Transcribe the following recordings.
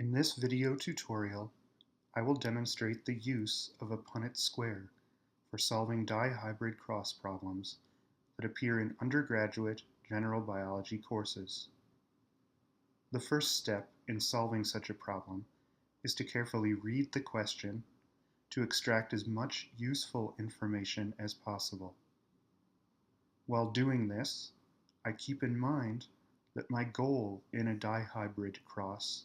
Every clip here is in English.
In this video tutorial, I will demonstrate the use of a Punnett Square for solving dihybrid cross problems that appear in undergraduate general biology courses. The first step in solving such a problem is to carefully read the question to extract as much useful information as possible. While doing this, I keep in mind that my goal in a dihybrid cross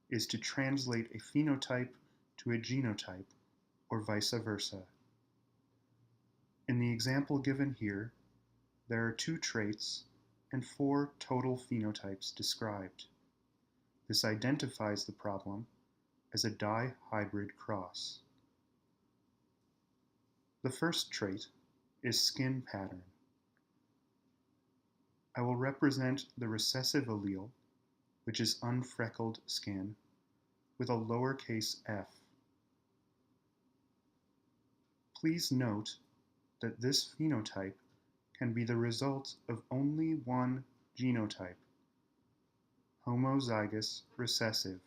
is to translate a phenotype to a genotype, or vice versa. In the example given here, there are 2 traits and 4 total phenotypes described. This identifies the problem as a dihybrid cross. The first trait is skin pattern. I will represent the recessive allele, which is unfreckled skin, with a lowercase f. Please note that this phenotype can be the result of only one genotype, homozygous recessive.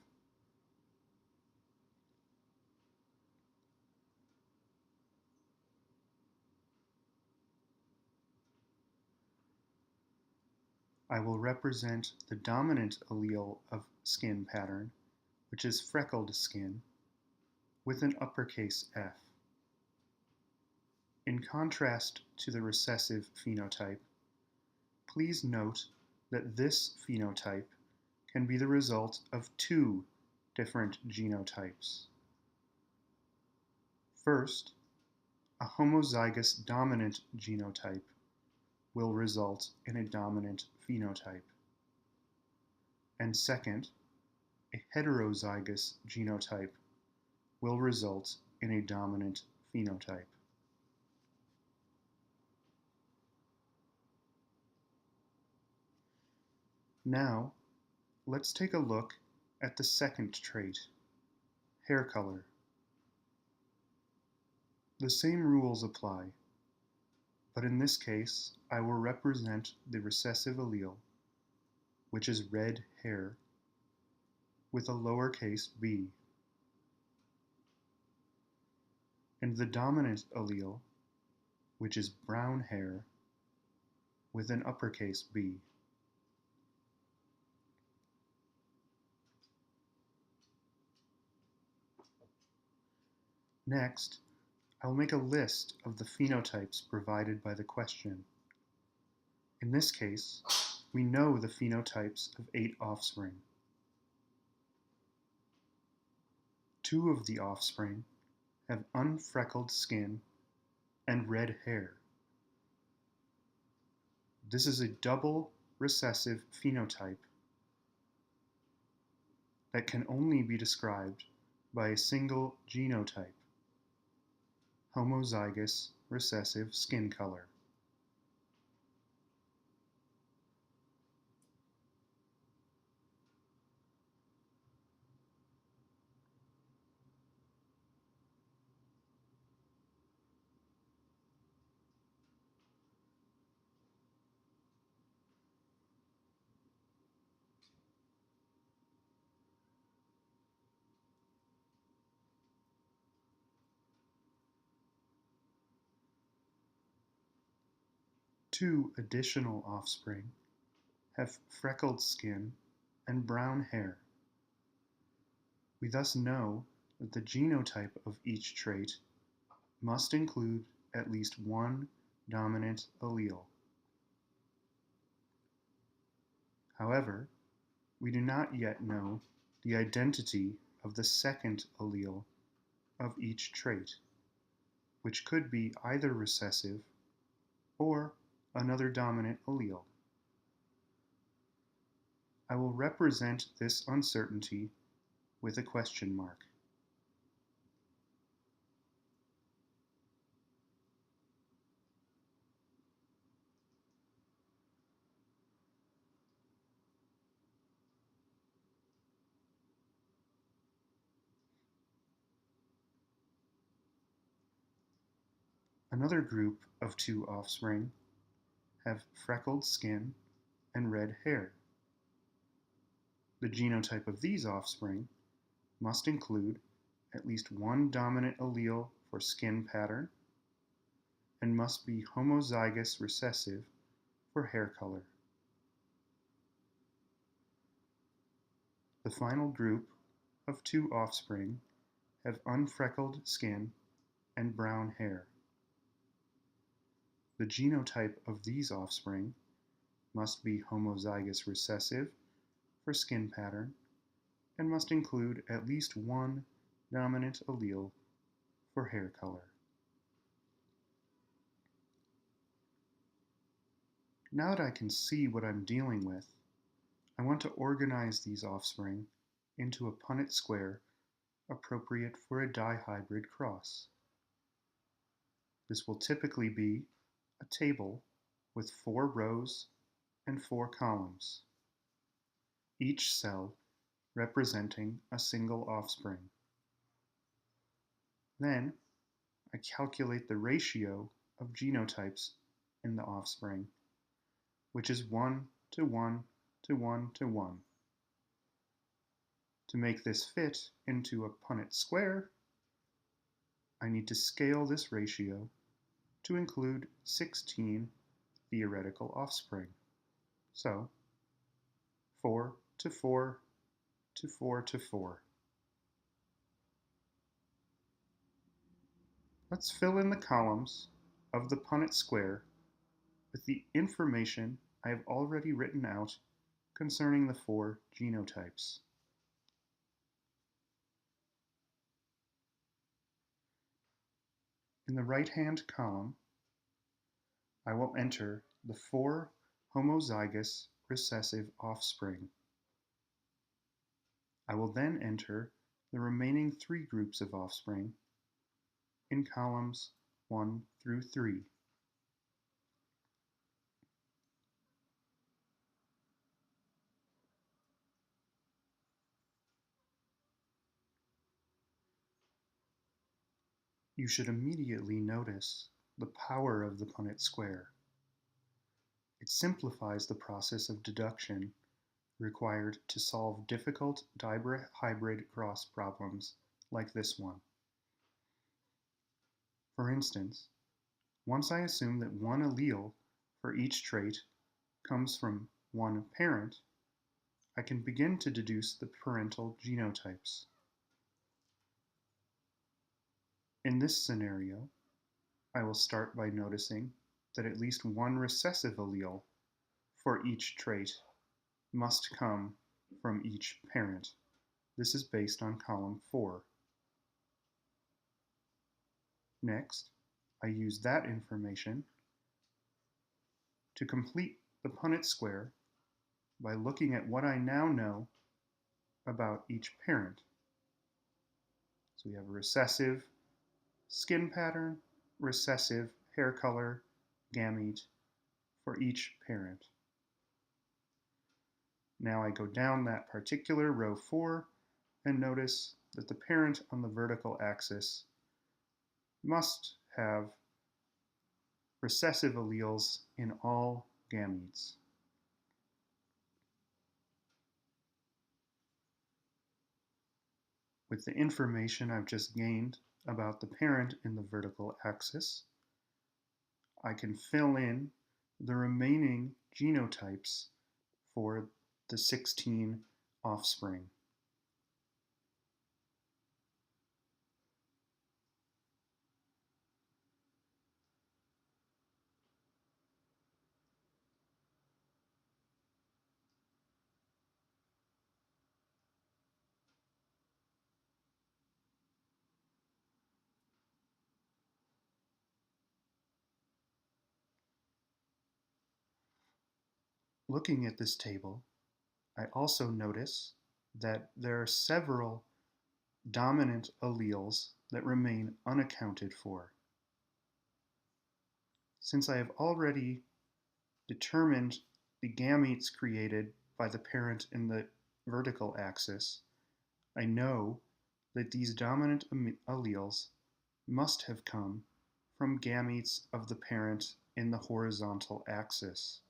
I will represent the dominant allele of skin pattern, which is freckled skin, with an uppercase F. In contrast to the recessive phenotype, please note that this phenotype can be the result of 2 different genotypes. First, a homozygous dominant genotype will result in a dominant phenotype. And second, a heterozygous genotype will result in a dominant phenotype. Now, let's take a look at the second trait, hair color. The same rules apply, but in this case, I will represent the recessive allele, which is red hair, with a lowercase b, and the dominant allele, which is brown hair, with an uppercase B. Next, I will make a list of the phenotypes provided by the question. In this case, we know the phenotypes of 8 offspring. 2 of the offspring have unfreckled skin and red hair. This is a double recessive phenotype that can only be described by a single genotype, homozygous recessive skin color. Two additional offspring have freckled skin and brown hair. We thus know that the genotype of each trait must include at least one dominant allele. However, we do not yet know the identity of the second allele of each trait, which could be either recessive or another dominant allele. I will represent this uncertainty with a question mark. Another group of 2 offspring have freckled skin and red hair. The genotype of these offspring must include at least one dominant allele for skin pattern and must be homozygous recessive for hair color. The final group of 2 offspring have unfreckled skin and brown hair. The genotype of these offspring must be homozygous recessive for skin pattern and must include at least one dominant allele for hair color. Now that I can see what I'm dealing with, I want to organize these offspring into a Punnett square appropriate for a dihybrid cross. This will typically be a table with 4 rows and 4 columns, each cell representing a single offspring. Then, I calculate the ratio of genotypes in the offspring, which is 1 to 1 to 1 to 1. To make this fit into a Punnett square, I need to scale this ratio to include 16 theoretical offspring. So, 4 to 4 to 4 to 4. Let's fill in the columns of the Punnett square with the information I have already written out concerning the 4 genotypes. In the right-hand column, I will enter the 4 homozygous recessive offspring. I will then enter the remaining 3 groups of offspring in columns 1 through 3. You should immediately notice the power of the Punnett square. It simplifies the process of deduction required to solve difficult dihybrid cross problems like this one. For instance, once I assume that one allele for each trait comes from one parent, I can begin to deduce the parental genotypes. In this scenario, I will start by noticing that at least one recessive allele for each trait must come from each parent. This is based on column 4. Next, I use that information to complete the Punnett square by looking at what I now know about each parent. So we have a recessive skin pattern, recessive hair color, gamete for each parent. Now I go down that particular row 4 and notice that the parent on the vertical axis must have recessive alleles in all gametes. With the information I've just gained about the parent in the vertical axis, I can fill in the remaining genotypes for the 16 offspring. Looking at this table, I also notice that there are several dominant alleles that remain unaccounted for. Since I have already determined the gametes created by the parent in the vertical axis, I know that these dominant alleles must have come from gametes of the parent in the horizontal axis.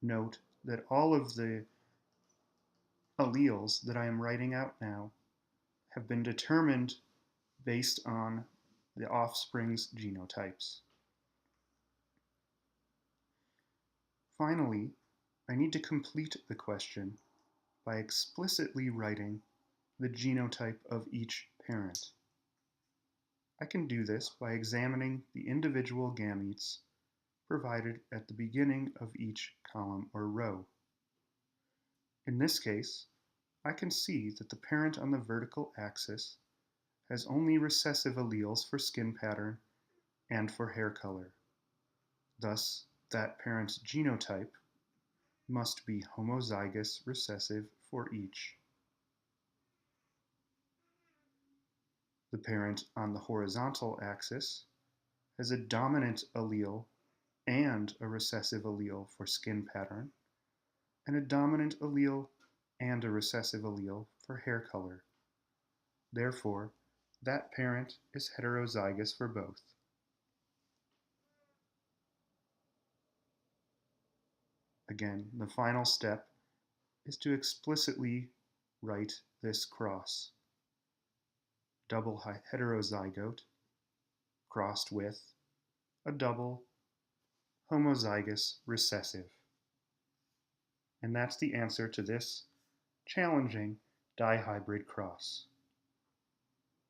Note that all of the alleles that I am writing out now have been determined based on the offspring's genotypes. Finally, I need to complete the question by explicitly writing the genotype of each parent. I can do this by examining the individual gametes provided at the beginning of each column or row. In this case, I can see that the parent on the vertical axis has only recessive alleles for skin pattern and for hair color. Thus, that parent's genotype must be homozygous recessive for each. The parent on the horizontal axis has a dominant allele and a recessive allele for skin pattern, and a dominant allele and a recessive allele for hair color. Therefore, that parent is heterozygous for both. Again, the final step is to explicitly write this cross. Double heterozygote crossed with a double homozygous recessive. And that's the answer to this challenging dihybrid cross.